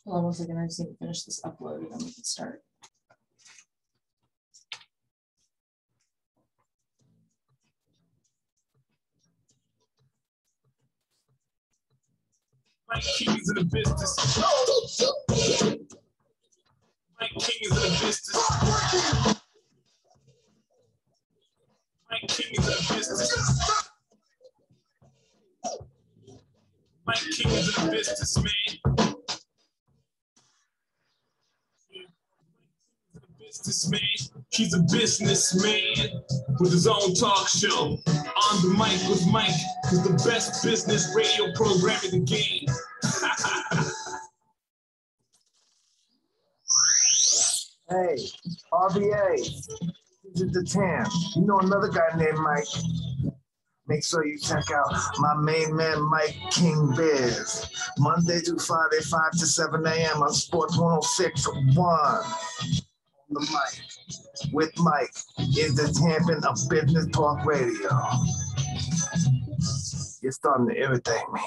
Hold on one second, I just need to finish this upload and then we can start. Mike King is in the business. Mike King is in the business. Mike King is in the business. Mike King is in the business, man. Businessman. He's a businessman with his own talk show. On the mic with Mike, who's the best business radio program in the game. Hey, RBA, this is the Tam. You know another guy named Mike? Make sure you check out my main man, Mike King Biz. Monday through Friday, 5 to 7 a.m. on Sports 106.1. On the mic, with Mike, is the Tampin of Business Talk Radio. You're starting to irritate me.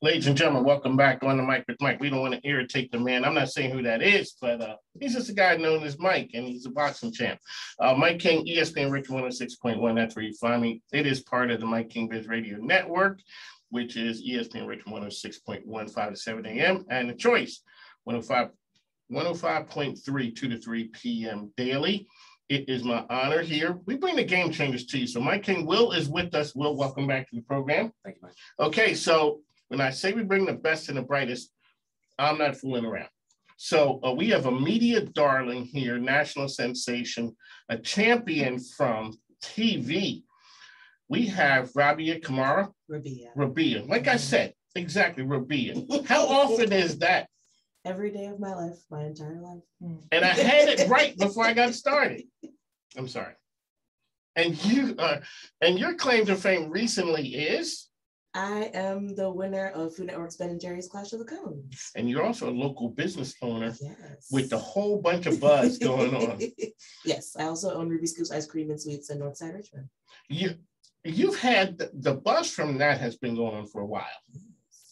Ladies and gentlemen, welcome back on the mic with Mike. We don't want to irritate the man. I'm not saying who that is, but he's just a guy known as Mike, and he's a boxing champ. Mike King, ESPN Richmond 106.1. That's where you find me. It is part of the Mike King Biz Radio Network, which is ESPN Richmond 106.1, 5 to 7 a.m. And the choice, 105.3, 2 to 3 p.m. daily. It is my honor here. We bring the game changers to you. So Mike King, Will is with us. Will, welcome back to the program. Thank you, Mike. Okay, so when I say we bring the best and the brightest, I'm not fooling around. So we have a media darling here, national sensation, a champion from TV. We have Rabia Kamara. Rabia. Like I said, exactly, Rabia. How often is that? Every day of my life, my entire life. And I had it right before I got started. I'm sorry. And your claim to fame recently is? I am the winner of Food Network's Ben & Jerry's Clash of the Cones. And you're also a local business owner. Yes. With a whole bunch of buzz going on. Yes, I also own Rabia Scoops Ice Cream and Sweets in Northside Richmond. You've had the buzz from that has been going on for a while.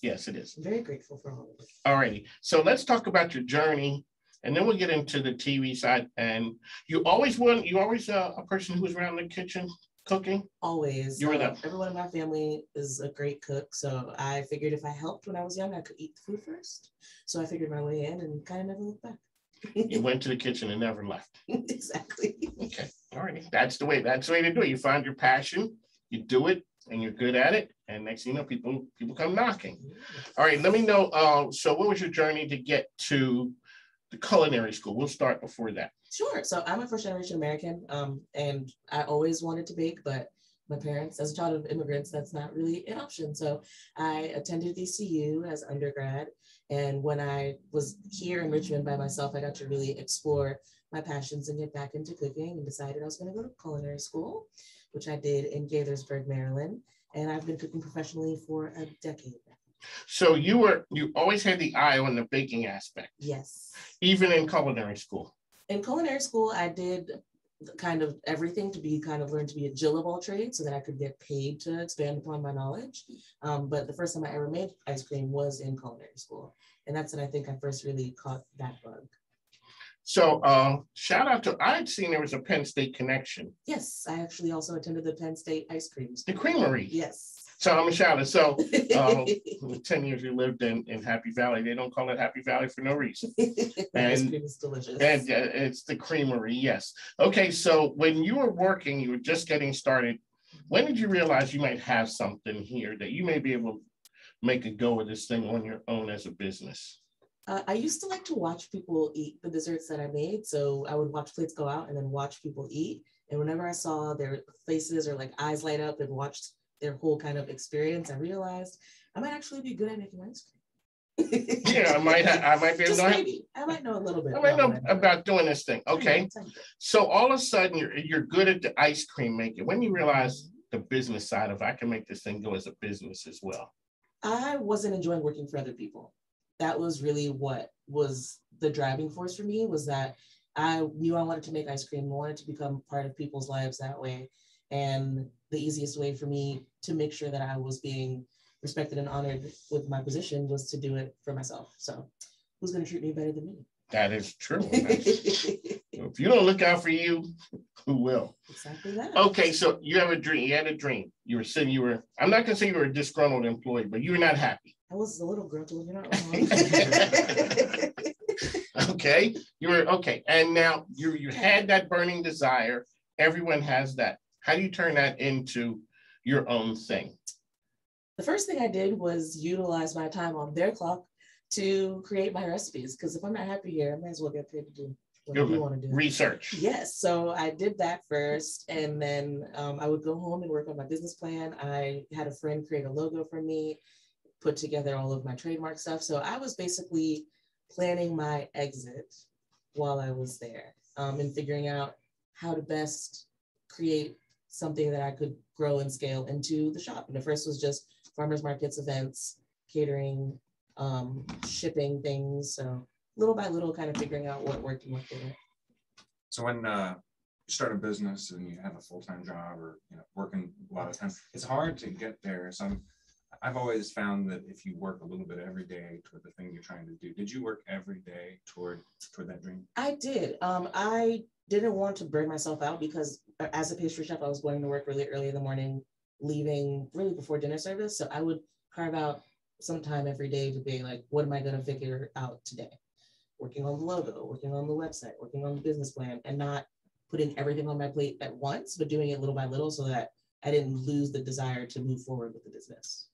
Yes, it is. I'm very grateful for all of it. All righty. So let's talk about your journey, and then we'll get into the TV side. And you always a person who was around the kitchen cooking? Always. You were that. Everyone in my family is a great cook, so I figured if I helped when I was young, I could eat the food first. So I figured my way in and kind of never looked back. You went to the kitchen and never left. Exactly. Okay. All righty. That's the way to do it. You find your passion, you do it, and you're good at it. And next thing you know, people come knocking. All right, let me know. So what was your journey to get to the culinary school? We'll start before that. Sure. So I'm a first generation American, and I always wanted to bake, but my parents, as a child of immigrants, that's not really an option. So I attended VCU as undergrad. And when I was here in Richmond by myself, I got to really explore my passions and get back into cooking and decided I was going to go to culinary school, which I did in Gaithersburg, Maryland. And I've been cooking professionally for a decade now. So you always had the eye on the baking aspect. Yes. Even in culinary school. In culinary school, I did kind of everything to learn to be a Jill of all trades so that I could get paid to expand upon my knowledge. But the first time I ever made ice cream was in culinary school. And that's when I think I first really caught that bug. So shout out to, I'd seen there was a Penn State connection. Yes, I actually also attended the Penn State ice cream school. The creamery. Yes. So I'm a shout out. So 10 years you lived in Happy Valley. They don't call it Happy Valley for no reason. Ice cream is delicious. And it's the creamery, yes. Okay, so when you were working, you were just getting started. When did you realize you might have something here that you may be able to make a go of this thing on your own as a business? I used to like to watch people eat the desserts that I made. So I would watch plates go out and then watch people eat. And whenever I saw their faces or like eyes light up and watched their whole kind of experience, I realized I might actually be good at making ice cream. Yeah, I might be able to. Maybe. I might know a little bit. I might know about doing this thing. Okay. So all of a sudden you're good at the ice cream making. When you realize the business side of I can make this thing go as a business as well. I wasn't enjoying working for other people. That was really what was the driving force for me, was that I knew I wanted to make ice cream. I wanted to become part of people's lives that way. And the easiest way for me to make sure that I was being respected and honored with my position was to do it for myself. So who's going to treat me better than me? That is true. If you don't look out for you, who will? Exactly that. Okay, so you have a dream. You had a dream. You were saying I'm not going to say you were a disgruntled employee, but you were not happy. I was a little gruntled, you're not wrong. Okay, okay. And now you had that burning desire. Everyone has that. How do you turn that into your own thing? The first thing I did was utilize my time on their clock to create my recipes. Because if I'm not happy here, I might as well get paid to do what you want to do. Research. Yes. So I did that first. And then I would go home and work on my business plan. I had a friend create a logo for me, put together all of my trademark stuff. So I was basically planning my exit while I was there, and figuring out how to best create something that I could grow and scale into the shop. And the first was just farmers markets, events, catering, shipping things. So little by little, kind of figuring out what worked and what didn't. So when you start a business and you have a full-time job or working a lot of time, it's hard to get there. So I've always found that if you work a little bit every day toward the thing you're trying to do, did you work every day toward that dream? I did. I didn't want to burn myself out because as a pastry chef, I was going to work really early in the morning, leaving really before dinner service. So I would carve out some time every day to be like, what am I going to figure out today? Working on the logo, working on the website, working on the business plan, and not putting everything on my plate at once, but doing it little by little so that I didn't lose the desire to move forward with the business.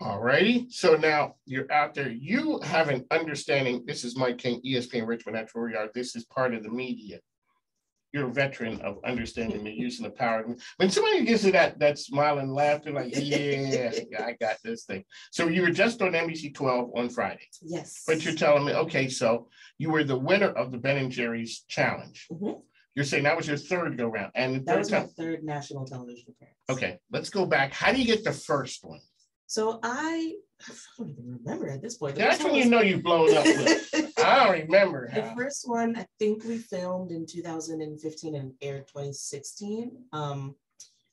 All righty. So now you're out there. You have an understanding. This is Mike King, ESPN Richmond. That's where we are. This is part of the media. You're a veteran of understanding the use and the power. When somebody gives you that smile and laughter, like, yeah, I got this thing. So you were just on NBC 12 on Friday. Yes. But you're telling me, okay, so you were the winner of the Ben & Jerry's challenge. Mm-hmm. You're saying that was your third go round. And that was my third national television appearance. Okay, let's go back. How do you get the first one? So I don't even remember at this point. That's when you know you've blown up with. I don't remember. The first one, I think we filmed in 2015 and aired 2016. I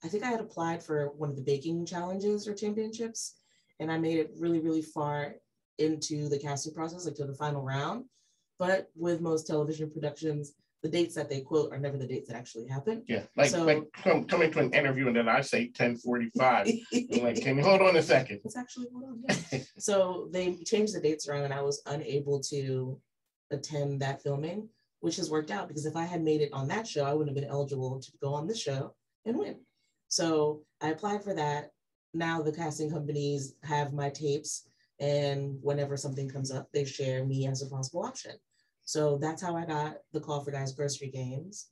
think I had applied for one of the baking challenges or championships, and I made it really, really far into the casting process, like to the final round. But with most television productions, the dates that they quote are never the dates that actually happen. Yeah, like coming to an interview and then I say 10:45. I'm like, can you hold on a second? It's actually, hold on. Yeah. So they changed the dates around and I was unable to attend that filming, which has worked out because if I had made it on that show, I wouldn't have been eligible to go on this show and win. So I applied for that. Now the casting companies have my tapes, and whenever something comes up, they share me as a possible option. So that's how I got the call for Guys Grocery Games.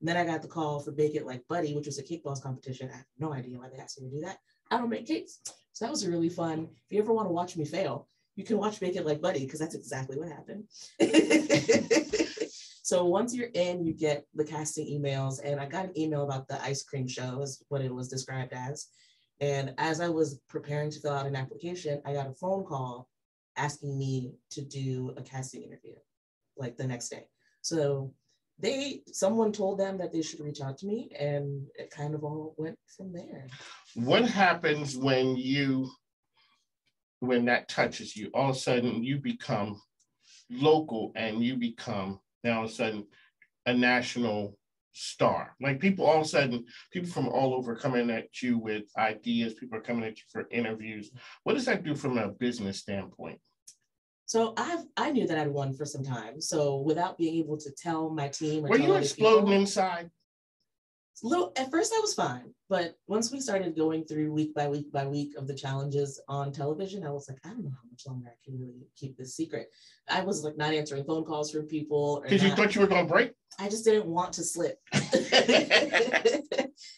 And then I got the call for Bake It Like Buddy, which was a cake boss competition. I have no idea why they asked me to do that. I don't make cakes. So that was really fun. If you ever want to watch me fail, you can watch Bake It Like Buddy because that's exactly what happened. So once you're in, you get the casting emails. And I got an email about the ice cream show is what it was described as. And as I was preparing to fill out an application, I got a phone call asking me to do a casting interview like the next day. So someone told them that they should reach out to me, and it kind of all went from there. What happens when that touches you? All of a sudden you become local and you become now all of a sudden a national star. Like all of a sudden, people from all over coming at you with ideas, people are coming at you for interviews. What does that do from a business standpoint? So I knew that I'd won for some time. So without being able to tell my team, were you exploding inside? At first I was fine, but once we started going through week by week by week of the challenges on television, I was like, I don't know how much longer I can really keep this secret. I was like not answering phone calls from people. Because you thought you were going to break? I just didn't want to slip. I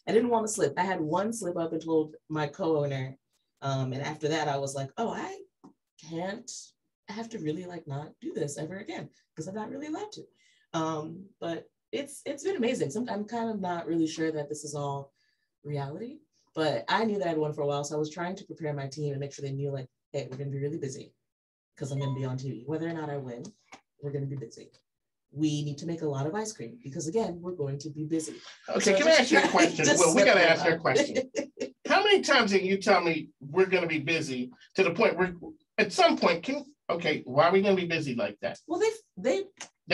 didn't want to slip. I had one slip up and told my co-owner. And after that, I was like, oh, I have to really like not do this ever again because I'm not really allowed to. But it's been amazing. I'm kind of not really sure that this is all reality, but I knew that I'd won for a while. So I was trying to prepare my team and make sure they knew like, hey, we're going to be really busy because I'm going to be on TV. Whether or not I win, we're going to be busy. We need to make a lot of ice cream because again, we're going to be busy. Okay, can I ask you a question? Well, we got to ask you a question. How many times did you tell me we're going to be busy to the point where at some point, Okay, why are we gonna be busy like that? Well, They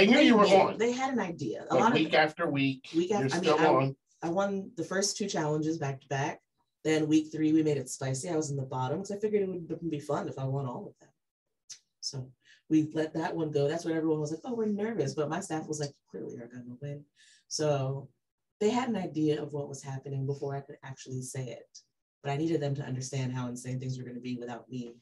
knew you were on. They had an idea. Like week after week. You're still on. I won the first 2 challenges back to back. Then week 3, we made it spicy. I was in the bottom because I figured it would be fun if I won all of them. So we let that one go. That's when everyone was like, oh, we're nervous. But my staff was like, clearly you're gonna win. So they had an idea of what was happening before I could actually say it. But I needed them to understand how insane things were going to be without me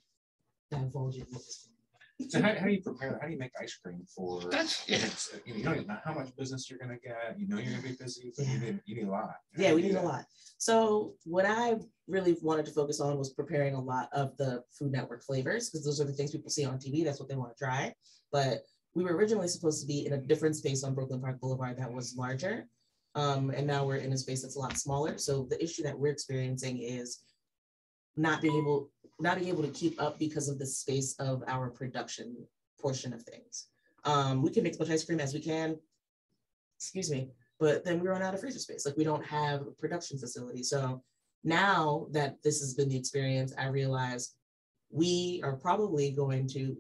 divulging what was going on. So how do you prepare? How do you make ice cream for? That's it. You don't even know how much business you're going to get. You know you're going to be busy, but you need a lot. Yeah, we need a lot. So what I really wanted to focus on was preparing a lot of the Food Network flavors, because those are the things people see on TV. That's what they want to try. But we were originally supposed to be in a different space on Brooklyn Park Boulevard that was larger. And now we're in a space that's a lot smaller. So the issue that we're experiencing is not being able to keep up because of the space of our production portion of things. We can make as much ice cream as we can, but then we run out of freezer space. Like we don't have a production facility. So now that this has been the experience, I realize we're definitely going to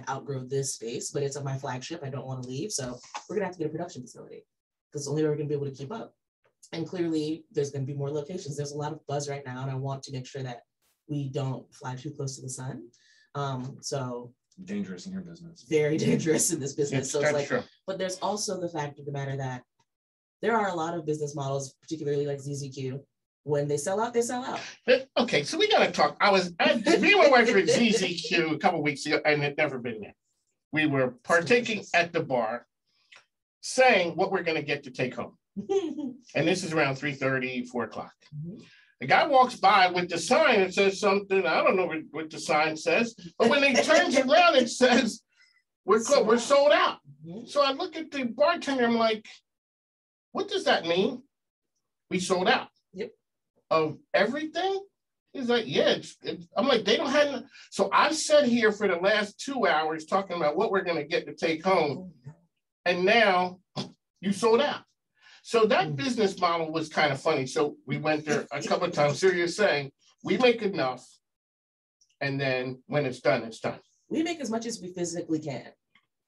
outgrow this space, but it's my flagship. I don't want to leave. So we're gonna have to get a production facility because only we're gonna be able to keep up. And clearly there's gonna be more locations. There's a lot of buzz right now, and I want to make sure that we don't fly too close to the sun. So dangerous in your business. Very dangerous in this business. So it's like, true. But there's also the fact of the matter that there are a lot of business models, particularly like ZZQ. When they sell out, they sell out. Okay, so we gotta talk. Me and my wife were at ZZQ a couple of weeks ago and had never been there. We were partaking at the bar, saying what we're gonna get to take home. And this is around 3:30, 4 o'clock. The guy walks by with the sign and says something. I don't know what the sign says, but when he turns around, it says, we're sold out. So I look at the bartender, I'm like, what does that mean? We sold out. Yep. Of everything? He's like, yeah, I'm like, they don't have, so I've sat here for the last 2 hours talking about what we're gonna get to take home. And now you sold out. So that business model was kind of funny. So we went there a couple of times. So you're saying we make enough, and then when it's done, it's done. We make as much as we physically can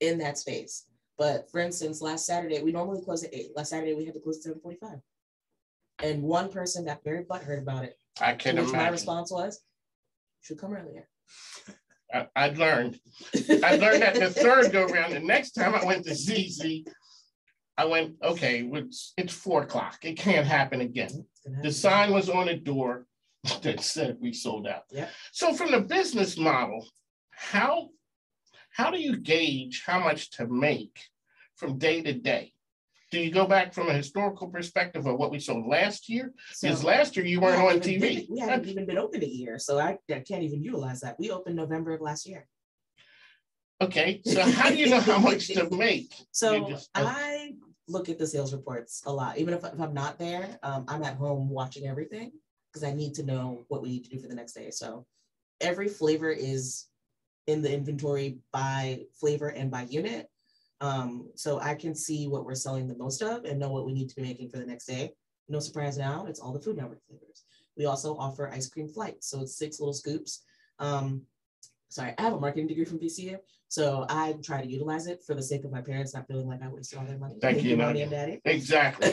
in that space. But for instance, last Saturday, we normally close at 8. Last Saturday, we had to close at 7:45. And one person got very butthurt about it. I can imagine. My response was, you should come earlier. I learned that the third go around. The next time I went to ZZ, I went, okay, it's 4 o'clock. It can't happen again. The sign was on the door that said we sold out. Yeah. So from the business model, how do you gauge how much to make from day to day? Do you go back from a historical perspective of what we sold last year? Because last year you weren't on TV. We haven't even been open a year, so I can't even utilize that. We opened November of last year. Okay, so how do you know how much to make? So I look at the sales reports a lot. Even if I'm not there, I'm at home watching everything because I need to know what we need to do for the next day. So every flavor is in the inventory by flavor and by unit. So I can see what we're selling the most of and know what we need to be making for the next day. No surprise now, it's all the Food Network flavors. We also offer ice cream flights. So it's 6 little scoops. Sorry, I have a marketing degree from VCU. So I try to utilize it for the sake of my parents not feeling like I wasted all their money. Thank you, Mommy and Daddy. Exactly.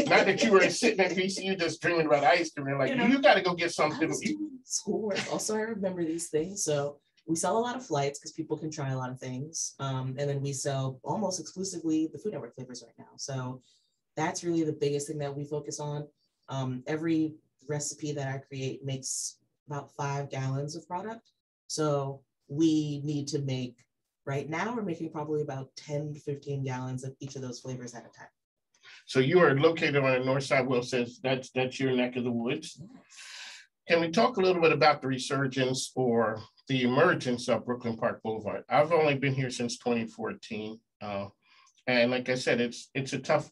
Not that you were sitting at VCU just dreaming about ice cream. Like, you got to go get something. I was doing schoolwork. Also, I remember these things. So we sell a lot of flights because people can try a lot of things. And then we sell almost exclusively the Food Network flavors right now. So that's really the biggest thing that we focus on. Every recipe that I create makes about 5 gallons of product. So we need to make, right now, we're making probably about 10 to 15 gallons of each of those flavors at a time. So you are located on the north side. Will says that's your neck of the woods. Can we talk a little bit about the resurgence or the emergence of Brooklyn Park Boulevard? I've only been here since 2014. And like I said, it's a tough,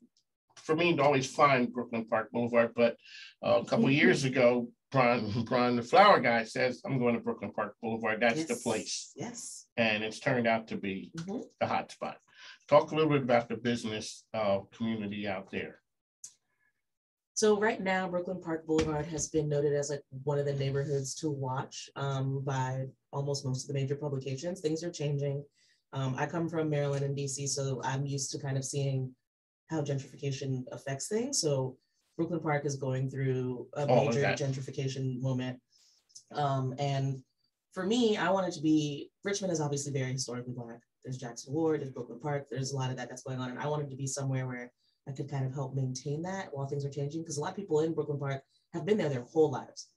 for me to always find Brooklyn Park Boulevard, but a couple of years ago, Brian, the flower guy, says, I'm going to Brooklyn Park Boulevard. That's the place. Yes. And it's turned out to be the hot spot. Talk a little bit about the business community out there. So right now, Brooklyn Park Boulevard has been noted as like one of the neighborhoods to watch by almost most of the major publications. Things are changing. I come from Maryland and DC, so I'm used to kind of seeing how gentrification affects things. So Brooklyn Park is going through a major gentrification moment. And for me, I wanted to be, Richmond is obviously very historically Black. There's Jackson Ward, there's Brooklyn Park, there's a lot of that that's going on. And I wanted to be somewhere where I could kind of help maintain that while things are changing. Because a lot of people in Brooklyn Park have been there their whole lives.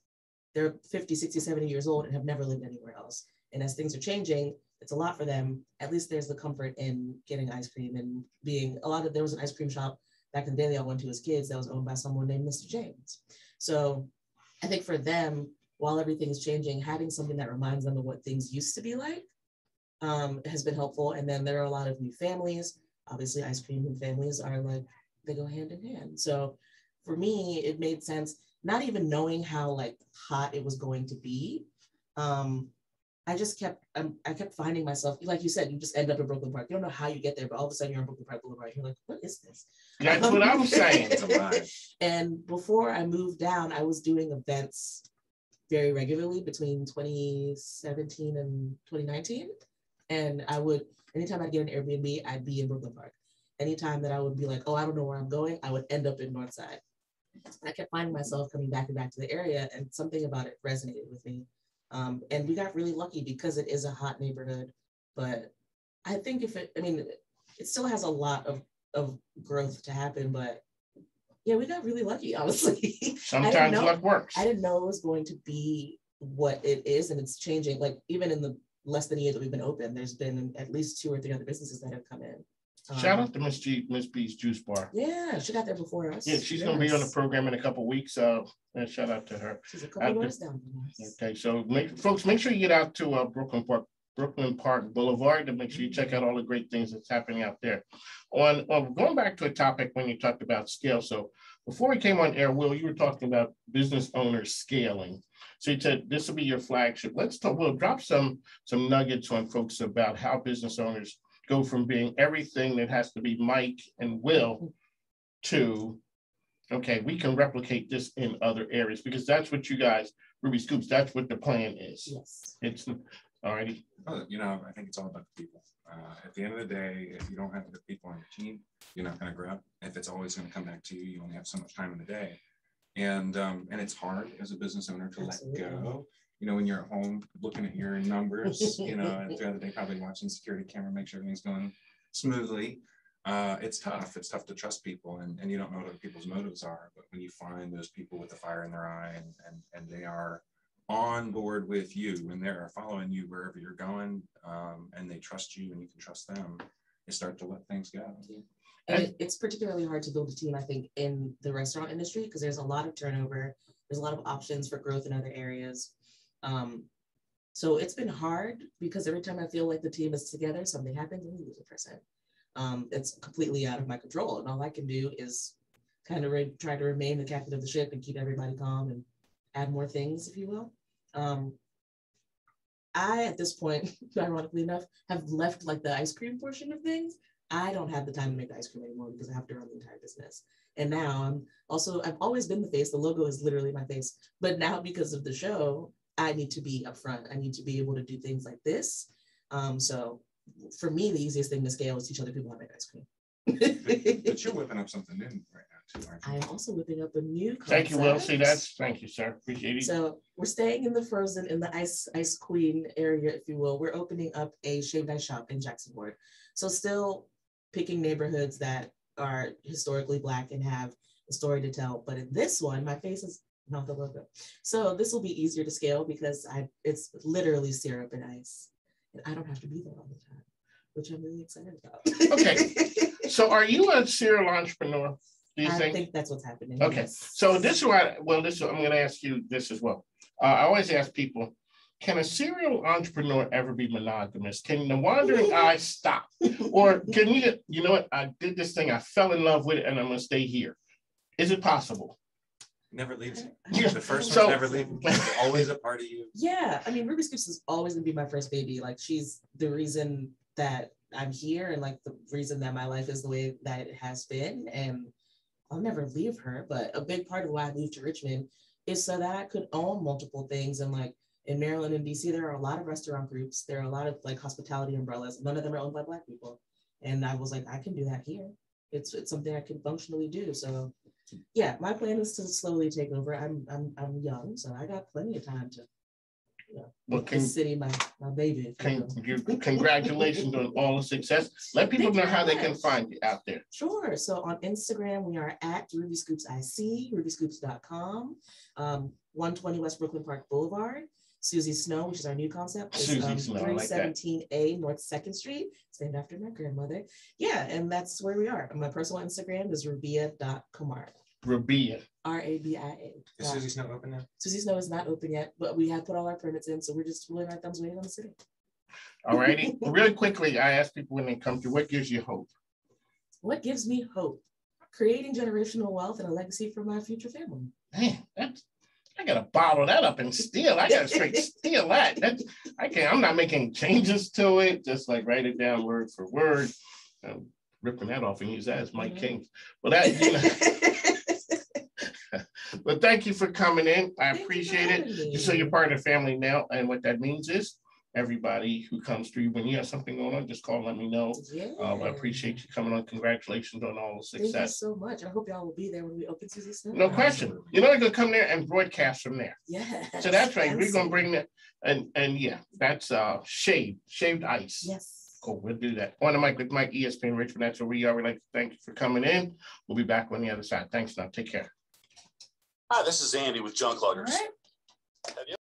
They're 50, 60, 70 years old and have never lived anywhere else. And as things are changing, it's a lot for them. At least there's the comfort in getting ice cream and being there was an ice cream shop back in the day that I went to as kids that was owned by someone named Mr. James. So I think for them, while everything's changing, having something that reminds them of what things used to be like has been helpful. And then there are a lot of new families. Obviously, ice cream and families are like, they go hand in hand. So for me, it made sense, not even knowing how like hot it was going to be. I just kept, I kept finding myself, like you said, you just end up in Brooklyn Park. You don't know how you get there, but all of a sudden you're in Brooklyn Park Boulevard. You're like, what is this? That's what I'm saying. It's alive. And before I moved down, I was doing events very regularly between 2017 and 2019. And I would, anytime I'd get an Airbnb, I'd be in Brooklyn Park. Anytime that I would be like, oh, I don't know where I'm going, I would end up in Northside. I kept finding myself coming back and back to the area, and something about it resonated with me. And we got really lucky because it is a hot neighborhood. But I think it still has a lot of growth to happen, but yeah, we got really lucky, honestly. Sometimes luck works. I didn't know it was going to be what it is, and it's changing. Like even in the less than a year that we've been open, there's been at least 2 or 3 other businesses that have come in. Shout out to Miss B's Juice Bar. Yeah, she got there before us. Yeah, she's going to be on the program in a couple of weeks. And shout out to her. She's a couple doors down from us. Okay, so folks, make sure you get out to Brooklyn Park Boulevard, to make sure you check out all the great things that's happening out there. Going back to a topic when you talked about scale. So before we came on air, Will, you were talking about business owners scaling. So you said this will be your flagship. Let's talk. We'll drop some nuggets on folks about how business owners go from being everything that has to be Mike and Will to, okay, we can replicate this in other areas, because that's what you guys, Ruby Scoops, that's what the plan is. Yes. It's all righty. I think it's all about the people. At the end of the day, if you don't have the people on your team, you're not going to grow. If it's always going to come back to you, you only have so much time in the day. And it's hard as a business owner to let go. When you're at home looking at your numbers, and throughout the day, probably watching security camera, make sure everything's going smoothly. It's tough. It's tough to trust people, and you don't know what other people's motives are. But when you find those people with the fire in their eye and they are on board with you and they're following you wherever you're going, and they trust you and you can trust them, you start to let things go. Yeah. And it's particularly hard to build a team, I think, in the restaurant industry, because there's a lot of turnover. There's a lot of options for growth in other areas. So it's been hard, because every time I feel like the team is together, something happens and we lose a person. It's completely out of my control. And all I can do is kind of try to remain the captain of the ship and keep everybody calm and add more things, if you will. I, at this point, ironically enough, have left like the ice cream portion of things. I don't have the time to make the ice cream anymore because I have to run the entire business. And now I've always been the face. The logo is literally my face. But now, because of the show, I need to be upfront. I need to be able to do things like this. So for me, the easiest thing to scale is teach other people how to make ice cream. But you're whipping up something new right now too, aren't you? I am also whipping up a new concept. Thank you, Will. Thank you, sir. Appreciate it. So we're staying in the ice queen area, if you will. We're opening up a shaved ice shop in Jackson Ward. So still picking neighborhoods that are historically Black and have a story to tell. But in this one, my face is not the logo. So this will be easier to scale because it's literally syrup and ice. And I don't have to be there all the time, which I'm really excited about. Okay. So are you a serial entrepreneur? Do you think? I think that's what's happening. Okay. Yes. So I'm going to ask you this as well. I always ask people, can a serial entrepreneur ever be monogamous? Can the wandering eye stop? Or can you know what, I did this thing, I fell in love with it, and I'm going to stay here. Is it possible? Never leaves Yeah. you. The first one's never leaving. It's always a part of you. Yeah. I mean, Ruby Scoops is always going to be my first baby. Like, she's the reason that I'm here and like the reason that my life is the way that it has been. And I'll never leave her, but a big part of why I moved to Richmond is so that I could own multiple things. And like in Maryland and DC, there are a lot of restaurant groups. There are a lot of like hospitality umbrellas. None of them are owned by Black people. And I was like, I can do that here. It's something I can functionally do. So yeah, my plan is to slowly take over. I'm young, so I got plenty of time to, Well, city my baby. Congratulations on all the success. Let people know how they can find you out there. Sure. So on Instagram, we are at Ruby Scoops IC, rubyscoops.com, 120 West Brooklyn Park Boulevard. Susie Snow, which is our new concept, is 317A North 2nd Street. It's named after my grandmother. Yeah, and that's where we are. My personal Instagram is rabia.kumar. Rabia. RABIA. Is Susie Snow open now? Susie Snow is not open yet, but we have put all our permits in, so we're just twiddling our thumbs waiting on the city. All righty. Really quickly, I ask people when they come through, what gives you hope? What gives me hope? Creating generational wealth and a legacy for my future family. Man, I gotta bottle that up and steal. I gotta straight steal that. I'm not making changes to it. Just like write it down word for word. I'm ripping that off and use that as Mike King. Well, But thank you for coming in. I appreciate it. So you're part of the family now, and what that means is everybody who comes through, when you have something going on, just call and let me know. Yeah. I appreciate you coming on. Congratulations on all the success. Thank you so much. I hope y'all will be there when we open Susie Snow. No question. You know, you're gonna come there and broadcast from there. Yeah. So that's right. We're gonna bring that, and yeah, that's shaved ice. Yes. Cool. We'll do that. On the mic with Mike, ESPN Richmond. That's where we are. We'd like to thank you for coming in. We'll be back on the other side. Thanks now. Take care. Hi, this is Andy with Junk Luggers. All right. Have you